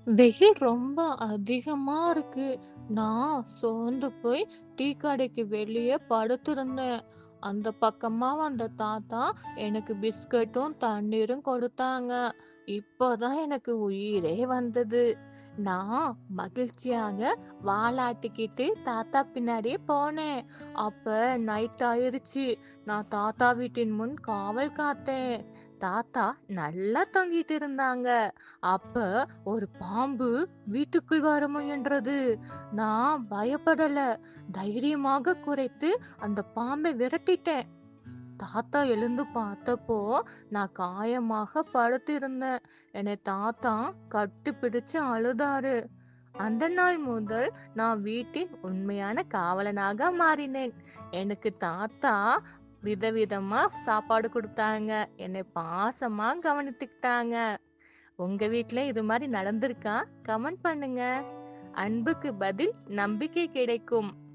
வெயில் ரொம்ப அதிகமா இருக்கு. நான் சோர்ந்து போய் டீ கடைக்கு வெளியே படுத்திருந்தேன். அந்த பக்கமா வந்த தாத்தா எனக்கு பிஸ்கட்டும், தண்ணீரும் கொடுத்தாங்க. இப்பதான் எனக்கு உயிரே வந்தது. நான் மகிழ்ச்சியாக வாலாட்டிக்கிட்டு தாத்தா பின்னாடியே போனேன். அப்ப நைட் ஆயிருச்சு. நான் தாத்தா வீட்டின் முன் காவல் காத்தேன். தாத்தா நல்லா தூங்கிட்டு இருந்தாங்க. அப்ப ஒரு பாம்பு வீட்டுக்குள் வர முயன்றது. நான் பயப்படல. தைரியமாக குரைத்து அந்த பாம்பை விரட்டிட்டேன். தாத்தா எழுந்து பார்த்தப்போ நான் காயமாக படுத்திருந்தேன். என்னை தாத்தா கட்டி பிடிச்சு அழுதாரு. அந்த நாள் முதல் நான் வீட்டின் உண்மையான காவலனாக மாறினேன். எனக்கு தாத்தா விதவிதமா சாப்பாடு கொடுத்தாங்க. என்னை பாசமா கவனித்துக்கிட்டாங்க. உங்க வீட்ல இது மாரி நடந்திருக்கா? கமெண்ட் பண்ணுங்க. அன்புக்கு பதில் நம்பிக்கை கிடைக்கும்.